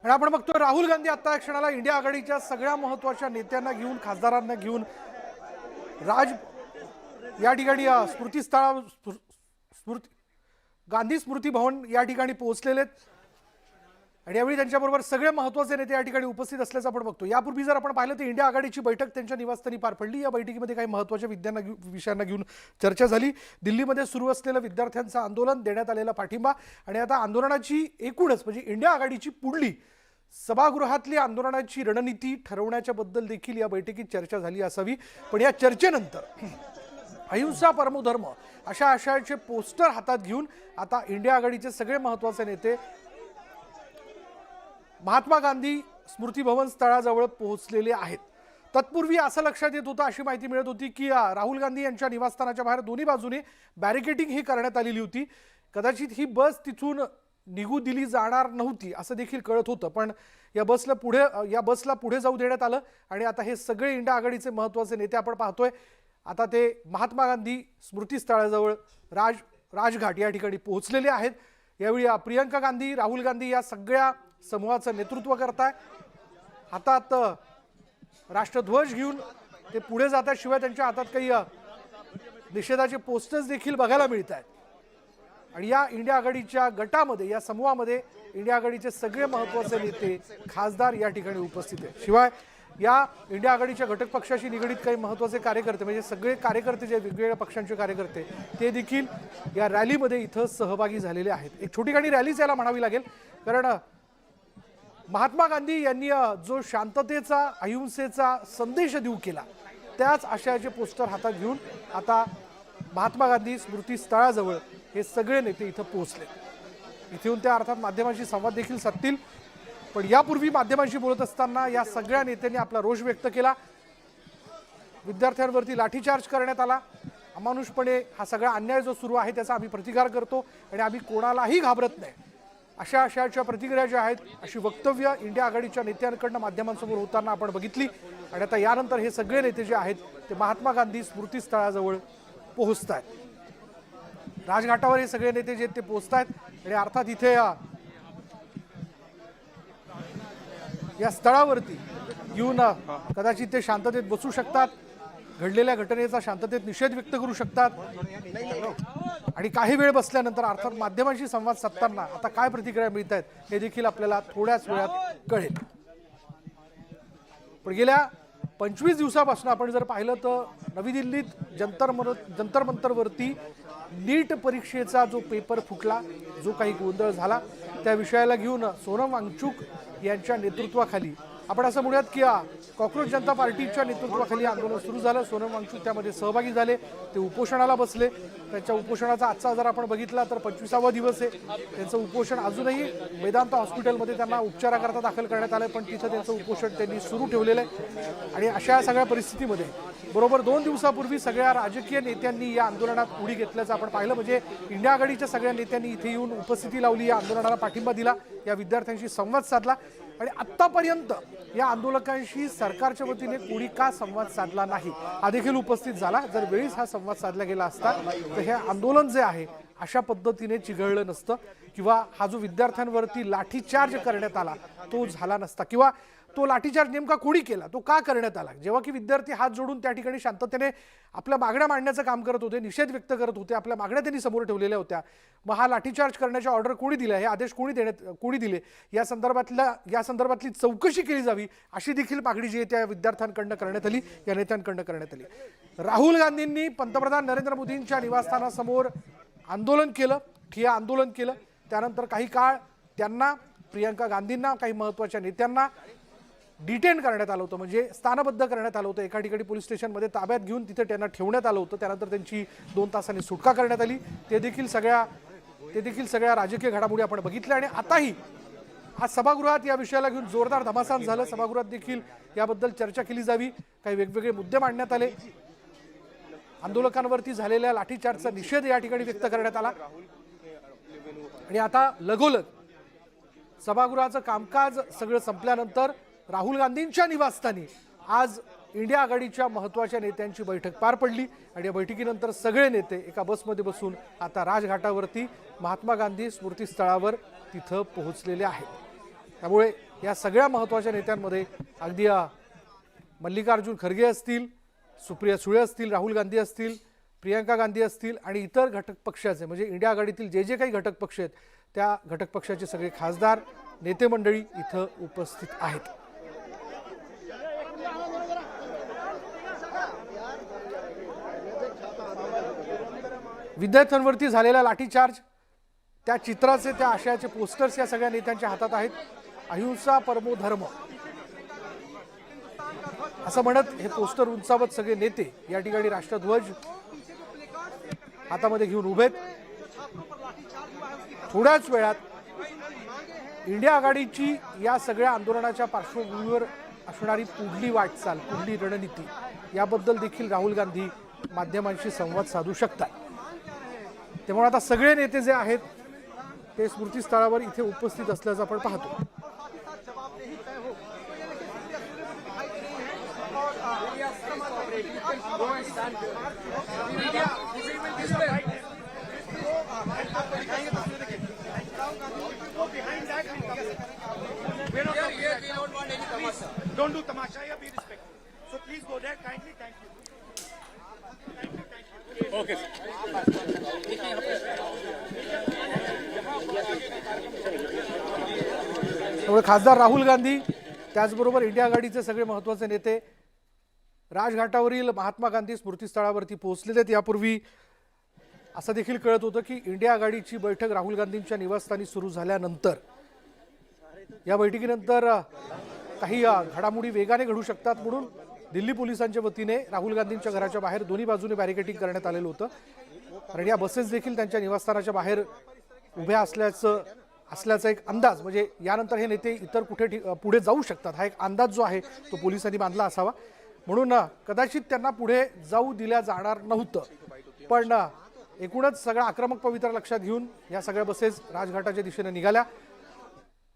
आणि आपण बघतोय राहुल गांधी आता क्षणाला इंडिया आघाडीच्या सगळ्या महत्त्वाच्या नेत्यांना घेऊन, खासदारांना घेऊन राज या ठिकाणी स्मृती गांधी स्मृती भवन या ठिकाणी पोहोचलेले आहेत आणि यावेळी त्यांच्याबरोबर सगळे महत्त्वाचे नेते या ठिकाणी उपस्थित असल्याचं आपण बघतो। यापूर्वी जर आपण पाहिलं तर इंडिया आघाडीची बैठक त्यांच्या निवासस्थानी पार पडली। या बैठकीमध्ये काही महत्त्वाच्या विषयांना घेऊन चर्चा झाली। दिल्लीमध्ये सुरू असलेलं विद्यार्थ्यांचं आंदोलन, देण्यात आलेला पाठिंबा आणि आता आंदोलनाची एकूणच म्हणजे इंडिया आघाडीची पुढली सभागृहातली आंदोलनाची रणनीती ठरवण्याच्या बद्दल देखील या बैठकीत चर्चा झाली असावी। पण या चर्चेनंतर अहिंसा परमो धर्म अशा आशयाचे पोस्टर हातात घेऊन आता इंडिया आघाडीचे सगळे महत्त्वाचे नेते महात्मा गांधी स्मृती भवन स्थळाजवळ पोहोचलेले आहेत। तत्पूर्वी असं लक्षात येत होतं, अशी माहिती मिळत होती की राहुल गांधी यांच्या निवासस्थानाच्या बाहेर दोन्ही बाजूने बॅरिकेडिंग ही करण्यात आलेली होती। कदाचित ही बस तिथून निघू दिली जाणार नव्हती असं देखील कळत होतं, पण या बसला पुढे जाऊ देण्यात आलं आणि आता हे सगळे इंडिया आघाडीचे महत्त्वाचे नेते आपण पाहतोय आता ते महात्मा गांधी स्मृती स्थळाजवळ राजघाट या ठिकाणी पोहोचलेले आहेत। यावेळी प्रियंका गांधी, राहुल गांधी या सगळ्या समूहाचं नेतृत्व करताय। हातात राष्ट्रध्वज घेऊन ते पुढे जातात, शिवाय त्यांच्या हातात काही निषेधाचे पोस्टर्स देखील बघायला मिळत आहेत। आणि या इंडिया आघाडीच्या गटामध्ये, या समूहामध्ये इंडिया आघाडीचे सगळे महत्त्वाचे नेते, खासदार या ठिकाणी उपस्थित आहेत। शिवाय या इंडिया आघाडीच्या घटक पक्षाशी निगडीत काही महत्त्वाचे कार्यकर्ते, म्हणजे सगळे कार्यकर्ते जे वेगवेगळ्या पक्षांचे कार्यकर्ते, ते देखील या रॅलीमध्ये इथं सहभागी झालेले आहेत। एक छोटी गाणी रॅलीच याला म्हणावी लागेल, कारण महात्मा गांधी यांनी जो शांततेचा, अहिंसेचा संदेश देऊ केला, त्याच आशयाचे पोस्टर हातात घेऊन आता महात्मा गांधी स्मृती स्थळाजवळ हे सगळे नेते इथं पोहोचले। इथे येऊन त्या अर्थात माध्यमांशी संवाद देखील साधतील, पण यापूर्वी माध्यमांशी बोलत असताना या सगळ्या नेत्यांनी आपला रोष व्यक्त केला। विद्यार्थ्यांवरती लाठीचार्ज करण्यात आला। अमानुषपणे हा सगळा अन्याय जो सुरू आहे त्याचा आम्ही प्रतिकार करतो आणि आम्ही कोणालाही घाबरत नाही, अशा आशयाच्या प्रतिक्रिया ज्या आहेत, अशी वक्तव्य इंडिया आघाडीच्या नेत्यांकडनं माध्यमांसमोर होताना आपण बघितली। आणि आता यानंतर हे सगळे नेते जे आहेत ते महात्मा गांधी स्मृती स्थळाजवळ पोहोचत आहेत। राजघाटावर हे सगळे नेते जे ते पोहोचत आहेत आणि अर्थात इथे या स्थळावरती येऊन कदाचित ते शांततेत बसू शकतात, घडलेल्या घटनेचा शांततेत निषेध व्यक्त करू शकतात आणि काही वेळ बसल्यानंतर अर्थात माध्यमांशी संवाद साधताना आता काय प्रतिक्रिया मिळत आहेत हे देखील आपल्याला थोड्याच वेळात कळेल। पण गेल्या 25 दिवसापासून आपण जर पाहिलं तर नवी दिल्लीत जंतर मंतरवरती नीट परीक्षेचा जो पेपर फुटला, जो काही गोंधळ झाला, त्या विषयाला घेऊन सोनम वांगचुक यांच्या नेतृत्वाखाली आपण असं म्हणूयात की कॉक्रोच जनता पार्टीच्या नेतृत्वाखाली आंदोलन सुरू झालं। सोनम वांगचुक त्यामध्ये सहभागी झाले, ते उपोषणाला बसले। त्यांच्या उपोषणाचा आजचा जर आपण बघितला तर 25वा दिवस आहे। त्यांचं उपोषण अजूनही वेदांत हॉस्पिटलमध्ये त्यांना उपचाराकरता दाखल करण्यात आलं, पण तिथं त्यांचं उपोषण त्यांनी सुरू ठेवलेलं आहे। आणि अशा सगळ्या परिस्थितीमध्ये बरोबर 2 दिवसापूर्वी सगळ्या राजकीय नेत्यांनी या आंदोलनात उडी घेतल्याचं आपण पाहिलं। म्हणजे इंडिया आघाडीच्या सगळ्या नेत्यांनी इथे येऊन उपस्थिती लावली, या आंदोलनाला पाठिंबा दिला, या विद्यार्थ्यांशी संवाद साधला। आणि आत्तापर्यंत या आंदोलकांशी सरकारच्या वतीने कोणी का संवाद साधला नाही हा देखील उपस्थित झाला। जर वेळीच हा संवाद साधला गेला असता तर हे आंदोलन जे आहे अशा पद्धतीने चिघळलं नसतं, किंवा हा जो विद्यार्थ्यांवरती लाठीचार्ज करण्यात आला तो झाला नसता, किंवा तो लाठीचार्ज नेमका कोणी केला, तो का करण्यात आला। जेव्हा की विद्यार्थी हात जोडून त्या ठिकाणी शांततेने आपल्या मागण्या मांडण्याचं काम करत होते, निषेध व्यक्त करत होते, आपल्या मागण्या त्यांनी समोर ठेवलेल्या होत्या, मग हा लाठीचार्ज करण्याचा ऑर्डर कोणी दिला, हे आदेश कोणी दिले, या संदर्भातली चौकशी केली जावी अशी देखील मागणी जी आहे त्या विद्यार्थ्यांकडनं करण्यात आली, या नेत्यांकडनं करण्यात आली। राहुल गांधींनी पंतप्रधान नरेंद्र मोदींच्या निवासस्थानासमोर आंदोलन केलं, ठिय्या आंदोलन केलं। त्यानंतर काही काळ त्यांना, प्रियंका गांधींना, काही महत्त्वाच्या नेत्यांना डिटेन करण्यात आलं होतं, म्हणजे स्थानबद्ध करण्यात आलं होतं। एका ठिकाणी पोलीस स्टेशनमध्ये ताब्यात घेऊन तिथे त्यांना ठेवण्यात आलं होतं। त्यानंतर त्यांची 2 तासांनी सुटका करण्यात आली। ते देखील सगळ्या राजकीय घडामोडी आपण बघितल्या। आणि आताही आज सभागृहात या विषयाला घेऊन जोरदार धमासान झालं। सभागृहात देखील याबद्दल चर्चा केली जावी, काही वेगवेगळे मुद्दे मांडण्यात आले। आंदोलकांवरती झालेल्या लाठीचार्जचा निषेध या ठिकाणी व्यक्त करण्यात आला। आणि आता लगोलग सभागृहाचं कामकाज सगळं संपल्यानंतर राहुल गांधींच्या निवासस्थानी आज इंडिया आघाडीच्या महत्त्वाच्या नेत्यांची बैठक पार पडली आणि या बैठकीनंतर सगळे नेते एका बसमध्ये बसून आता राजघाटावरती महात्मा गांधी स्मृती स्थळावर तिथं पोहोचलेले आहेत। त्यामुळे या सगळ्या महत्त्वाच्या नेत्यांमध्ये अगदी मल्लिकार्जुन खरगे असतील, सुप्रिया सुळे असतील, राहुल गांधी असतील, प्रियंका गांधी असतील आणि इतर घटक पक्षाचे म्हणजे इंडिया आघाडीतील जे काही घटक पक्ष आहेत त्या घटक पक्षाचे सगळे खासदार नेते मंडळी इथं उपस्थित आहेत. विद्यार्थ्यांवरती झालेला लाठीचार्ज, त्या चित्राचे त्या आशयाचे पोस्टर्स या सगळ्या नेत्यांच्या हातात आहेत. अहिंसा परमो धर्म असं म्हणत हे पोस्टर उंचावत सगळे नेते या ठिकाणी राष्ट्रध्वज हातामध्ये घेऊन उभेत. थोड्याच वेळात इंडिया आघाडीची या सगळ्या आंदोलनाच्या पार्श्वभूमीवर असणारी पुढली वाटचाल, पुढली रणनीती याबद्दल देखील राहुल गांधी माध्यमांशी संवाद साधू शकतात. त्यामुळे आता सगळे नेते जे आहेत ते स्मृतीस्थळावर इथे उपस्थित असल्याचं आपण पाहतो. Don't do tamasha, yeah, be respectful. So please go there kindly. Thank you. Okay. त्यामुळे खासदार राहुल गांधी त्याचबरोबर इंडिया आघाडीचे सगळे महत्त्वाचे नेते राजघाटावरील महात्मा गांधी स्मृतीस्थळावरती पोहोचलेले आहेत. यापूर्वी असं देखील कळत होतं की इंडिया आघाडीची बैठक राहुल गांधींच्या निवासस्थानी सुरू झाल्यानंतर या बैठकीनंतर काही घडामोडी वेगाने घडू शकतात म्हणून दिल्ली पोलिसांच्या वतीने राहुल गांधींच्या घराच्या बाहेर दोन्ही बाजूने बॅरिकेडिंग करण्यात आलेलं होतं. कारण या बसेस देखील त्यांच्या निवासस्थानाच्या बाहेर उभ्या असल्याचा एक अंदाज, म्हणजे यानंतर हे नेते इतर कुठे पुढे जाऊ शकतात हा एक अंदाज जो आहे तो पोलिसांनी बांधला असावा. म्हणून कदाचित त्यांना पुढे जाऊ दिल्या जाणार नव्हतं. पण एकूणच सगळा आक्रमक पवित्रा लक्षात घेऊन या सगळ्या बसेस राजघाटाच्या दिशेने निघाल्या.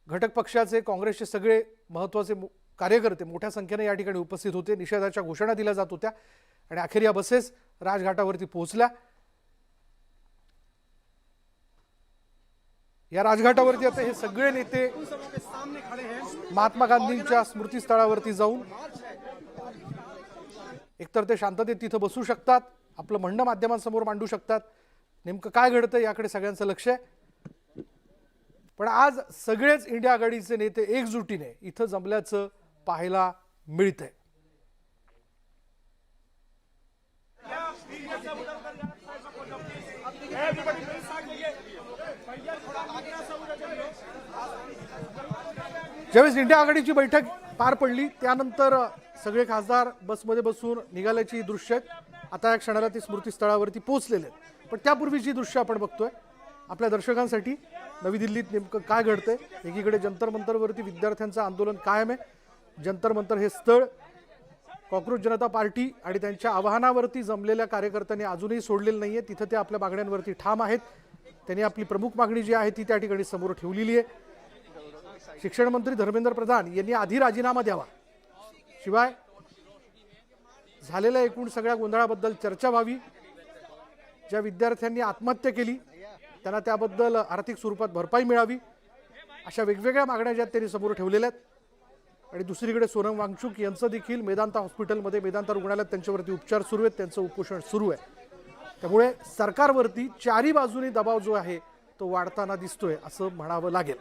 घटक पक्षाचे, काँग्रेसचे सगळे महत्त्वाचे कार्यकर्ते मोठ्या संख्येने या ठिकाणी उपस्थित होते. निषेधाच्या घोषणा दिल्या जात होत्या आणि अखेर या बसेस राजघाटावरती पोहोचल्या. या राजघाटावरती आता हे सगळे नेते महात्मा गांधींच्या स्मृतीस्थळावरती जाऊन एकतर ते शांततेत तिथं बसू शकतात, आपलं म्हणणं माध्यमांसमोर मांडू शकतात, नेमकं काय घडतं याकडे सगळ्यांचं लक्ष आहे. पण आज सगळेच इंडिया आघाडीचे नेते एकजुटीने इथं जमल्याचं पाहायला मिळतंय. ज्यावेळेस इंडिया आघाडीची बैठक पार पडली त्यानंतर सगळे खासदार बसमध्ये बसून निघाल्याची दृश्य आता या क्षणाला ते स्मृतीस्थळावरती पोहोचलेले आहेत. पण त्यापूर्वीची दृश्य आपण बघतोय आपल्या दर्शकांसाठी. नवी दिल्लीत नेमकं काय घडतंय? एकीकडे जंतर मंतरवरती विद्यार्थ्यांचं आंदोलन कायम आहे. जंतर मंतर हे स्थळ कॉक्रोच जनता पार्टी आणि त्यांच्या आवाहनावरती जमलेल्या कार्यकर्त्यांनी अजूनही सोडलेलं नाहीये. तिथं ते आपल्या मागण्यांवरती ठाम आहेत. त्यांनी आपली प्रमुख मागणी जी आहे ती त्या ठिकाणी समोर ठेवलेली आहे. शिक्षण मंत्री धर्मेंद्र प्रधान यांनी आधी राजीनामा द्यावा, शिवाय झालेल्या एकूण सगळ्या गोंधळाबद्दल चर्चा व्हावी. ज्या विद्यार्थ्यांनी आत्महत्या केली त्यांना त्याबद्दल आर्थिक स्वरूपात भरपाई मिळावी, अशा वेगवेगळ्या मागण्या ज्या त्यांनी समोर ठेवलेल्या आहेत. आणि दुसरीकडे सोनम वांगचुक यांचं देखील मेदांता हॉस्पिटलमध्ये, मेदांता रुग्णालयात त्यांच्यावरती उपचार सुरू आहेत, त्यांचं उपोषण सुरू आहे. त्यामुळे सरकारवरती चारी बाजूनी दबाव जो आहे तो वाढताना दिसतोय असं म्हणावं लागेल.